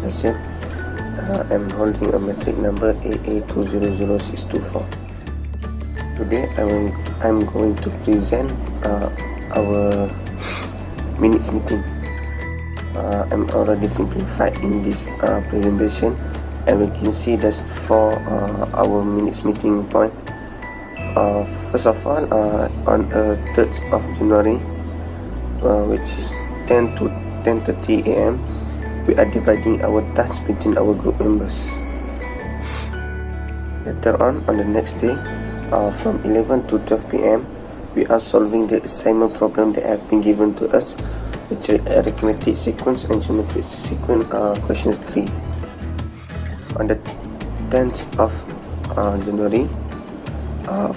lesson. I'm holding a metric number AA200624. Today I'm going to present our minutes meeting. I'm already simplified in this presentation, and we can see there's 4 our minutes meeting point. First of all, on 3rd of January, which is 10 to 10:30 AM, we are dividing our tasks between our group members. Later on the next day, from 11 to 12 PM, we are solving the assignment problem that have been given to us, which is arithmetic sequence and geometric sequence, questions 3. On the 10th of January,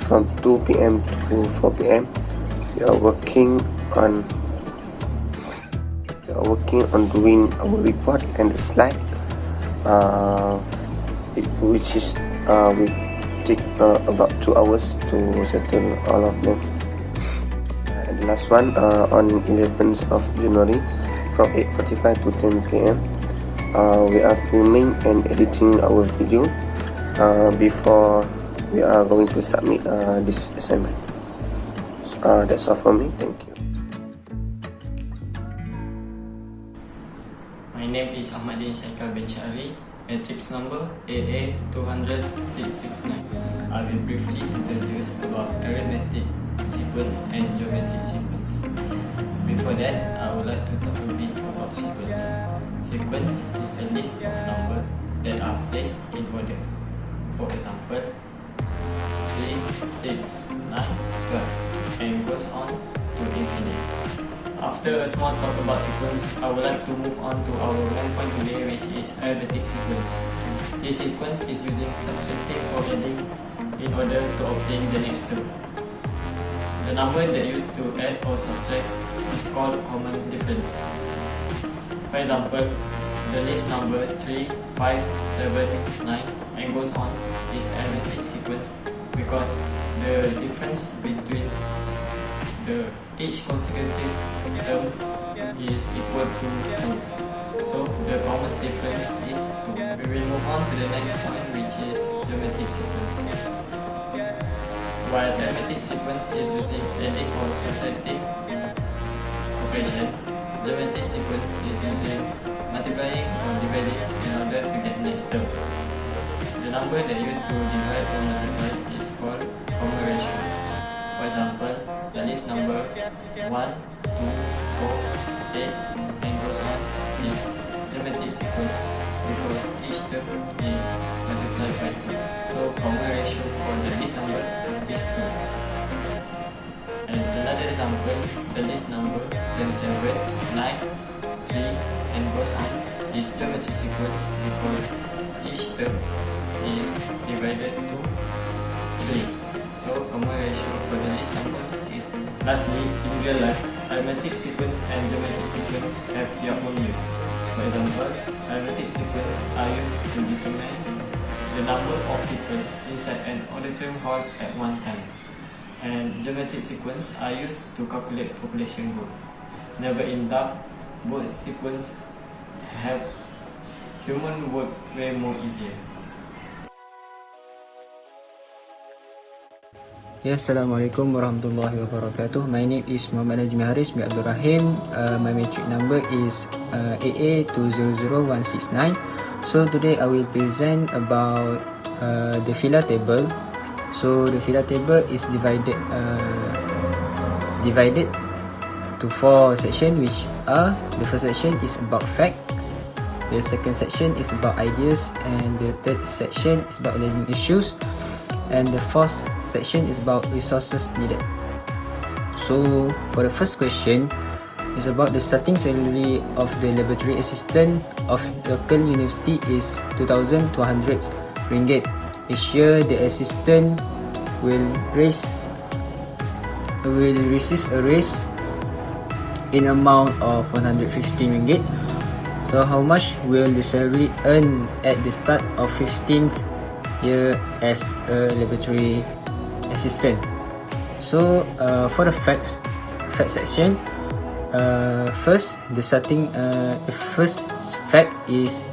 from 2 PM to 4 PM, we are working on doing our report and the slide, which is we take about 2 hours to settle all of them. And the last one, on 11th of January, from 8:45 to 10 PM, we are filming and editing our video before we are going to submit this assignment. That's all from me. Thank you. My name is Ahmadin Shaikal bin Syari, matrix number AA200669. I will briefly introduce about arithmetic sequence and geometric sequence. Before that, I would like to talk a bit about sequence. Sequence is a list of numbers that are placed in order. For example, 3, 6, 9, 12, and goes on to infinite. After a small talk about sequence, I would like to move on to our main point today, which is arithmetic sequence. This sequence is using subtracting or adding in order to obtain the next term. The number that used to add or subtract is called common difference. For example, the list number 3, 5, 7, 9, and goes on is arithmetic sequence because the difference between each consecutive terms is equal to 2. So the common difference is 2. We will move on to the next point, which is geometric sequence. While arithmetic sequence is using adding or subtracting operation, geometric sequence is using multiplying or dividing in order to get next term. The number that used to divide or multiply is called common ratio. For example, the list number 1, 2, 4, 8, and goes on is geometric sequence because each term is multiplied by 2. So common ratio for the list number is 2. And another example, the list number 10, 7, 9, 3, and goes on is geometric sequence because each term is divided to 3. So common ratio for the list number is. Lastly, in real life, arithmetic sequence and geometric sequence have their own use. For example, arithmetic sequence are used to determine the number of people inside an auditorium hall at one time, and geometric sequence are used to calculate population growth. Never in doubt, both sequence help human work way more easier. Assalamualaikum warahmatullahi wabarakatuh. My name is Muhammad Najmi Haris bin Abdul Rahim. My metric number is AA200169. So today I will present about the Fila table. So the Fila table is divided to 4 sections, which are: the first section is about facts, the second section is about ideas, and the third section is about learning issues, and the fourth section is about resources needed. So for the first question, is about the starting salary of the laboratory assistant of local university is 2,200 ringgit. Each year the assistant will receive a raise in amount of 150 ringgit. So how much will the salary earn at the start of 15th year as a laboratory assistant? So for the fact section, first the first fact is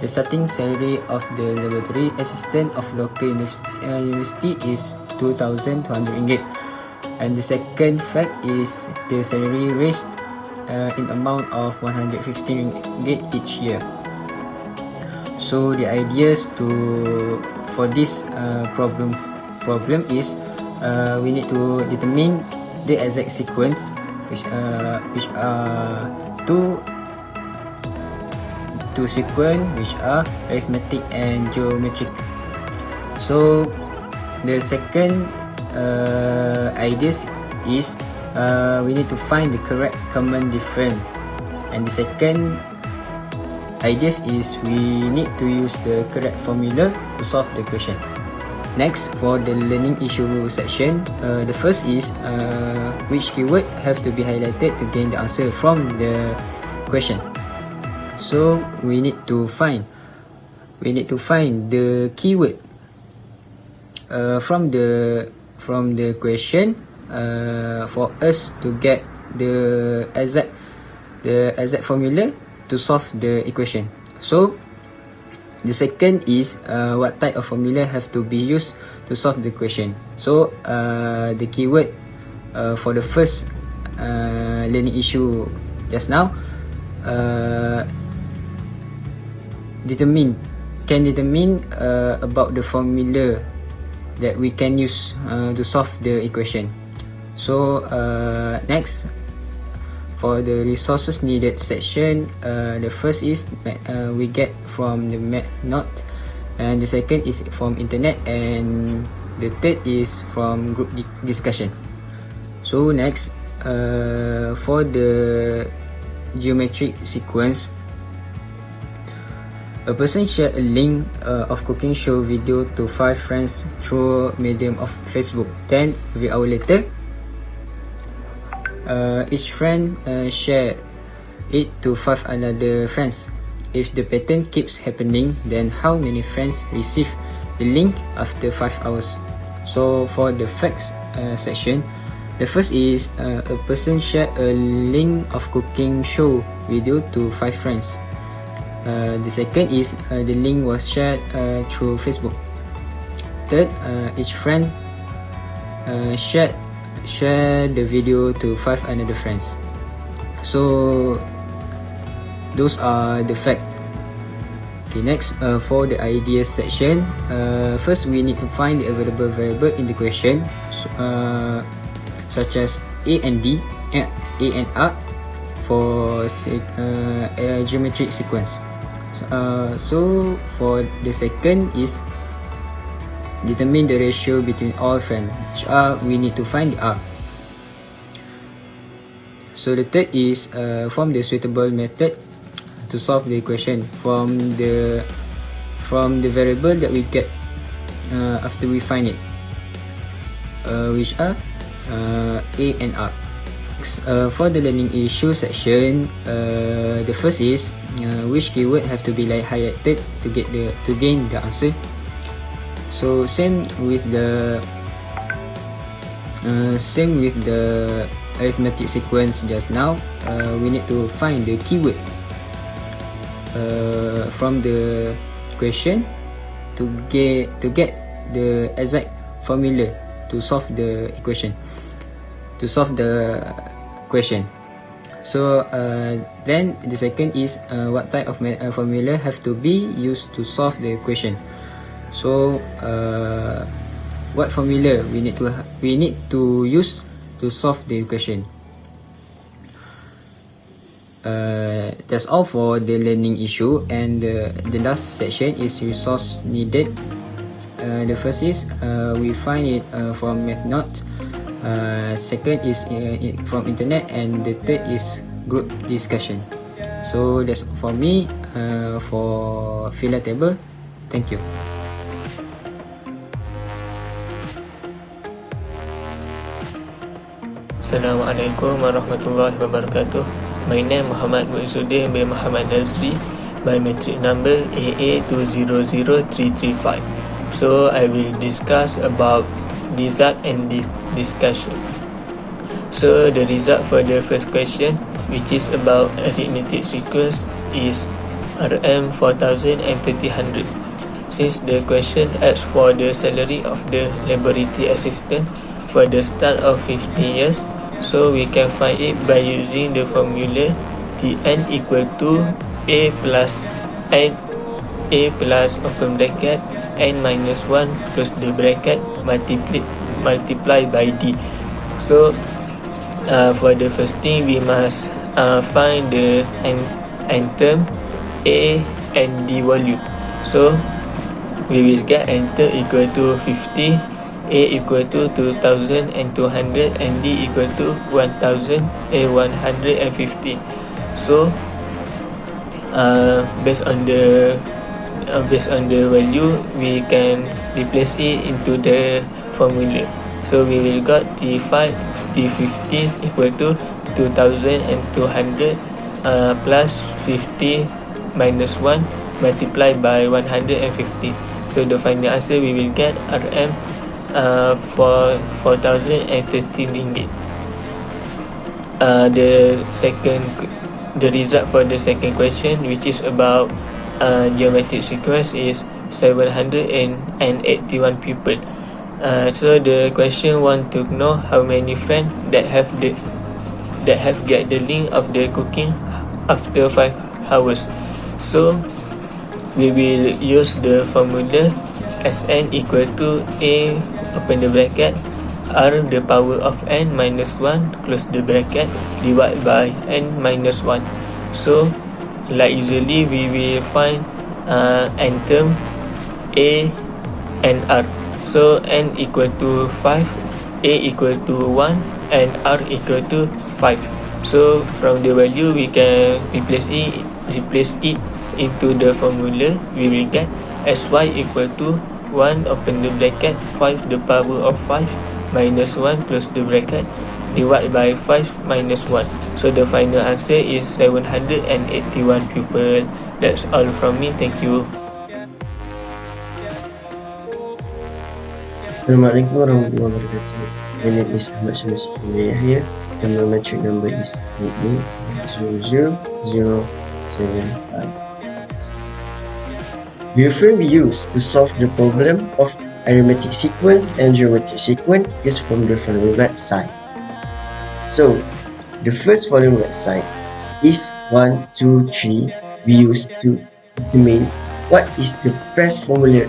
The starting salary of the laboratory assistant of local university is 2,200 ringgit. And the second fact is the salary raised in amount of 150 ringgit each year. So the ideas for this problem is we need to determine the exact sequence which are two sequence which are arithmetic and geometric. So the second ideas is we need to find the correct common difference, and the second ideas is we need to use the correct formula to solve the question. Next, for the learning issue section, the first is which keyword have to be highlighted to gain the answer from the question. So we need to find the keyword from the question for us to get the exact formula to solve the equation. So the second is what type of formula have to be used to solve the question. So the keyword for the first learning issue just now can determine about the formula that we can use to solve the equation. So next, for the resources needed section, the first is we get from the math note, and the second is from internet, and the third is from group discussion. So next, for the geometric sequence, a person shared a link of cooking show video to 5 friends through medium of Facebook. Then, a few hours later, each friend shared it to 5 another friends. If the pattern keeps happening, then how many friends receive the link after 5 hours? So, for the facts section, the first is a person shared a link of cooking show video to 5 friends. The second is the link was shared through Facebook. Third, each friend share the video to 5 another friends. So those are the facts. Okay, next, for the ideas section, first we need to find the available variable in the question, such as A and D, A and R for a geometric sequence. So for the second is determine the ratio between all friends, which are we need to find the R. So the third is form the suitable method to solve the equation from the variable that we get after we find it, which are A and R. For the learning issue section, the first is which keyword have to be highlighted to gain the answer. So same with the arithmetic sequence just now. We need to find the keyword from the question to get the exact formula to solve the equation, to solve the question. So then the second is what type of formula have to be used to solve the equation. So what formula we need to use to solve the equation. That's all for the learning issue, and the last section is resource needed. The first is we find it from MathNote. Second is from internet, and the third is group discussion. So that's for me for filler table. Thank you. Assalamualaikum warahmatullahi wabarakatuh. My name Muhammad Muizzuddin bin Muhammad Nazri, biometric number AA200335. So I will discuss about result and discussion. So the result for the first question, which is about arithmetic sequence, is RM 4,000 and 300. Since the question asks for the salary of the laboratory assistant for the start of 15 years, so we can find it by using the formula Tn equal to A plus open bracket n minus 1 close the bracket multiply by D. So for the first thing, we must find the n term A and D volume. So we will get n term equal to 50, A equal to 2,200 and D equal to 1,150. So based on the value, we can replace it into the formula. So we will got T50 equal to 2,200 plus 50 minus 1 multiplied by 150. So the final answer we will get RM for 4,013 ringgit. The result for the second question, which is about geometric sequence, is 781 people. So the question want to know how many friends that have get the link of the cooking after 5 hours. So we will use the formula Sn equal to A open the bracket R the power of n minus 1 close the bracket divided by n minus 1. So like usually we will find n term A and R. So n equal to 5, A equal to 1 and R equal to 5. So from the value we can replace it into the formula. We will get Sy equal to 1 open the bracket 5 the power of 5 minus 1 close the bracket divided by 5 minus 1. So the final answer is 781 people. That's all from me. Thank you. Assalamualaikum warahmatullahi wabarakatuh. My name is Ahmad Syamsi Yahya and my metric number is 88000075. The refrain we use to solve the problem of arithmetic sequence and geometric sequence is from the following website. So, the first following website is 123 we use to determine what is the best formula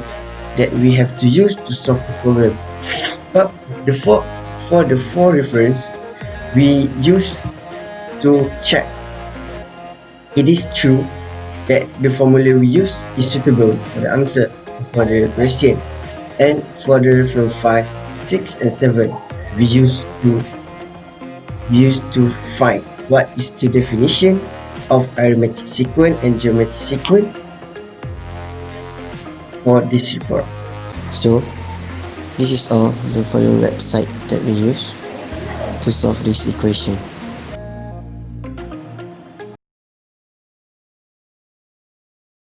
that we have to use to solve the problem. But for the four reference we use to check it is true that the formula we use is suitable for the answer for the question, and for the reference 5, 6 and 7 we use to find what is the definition of arithmetic sequence and geometric sequence for this report. So this is all the following website that we use to solve this equation.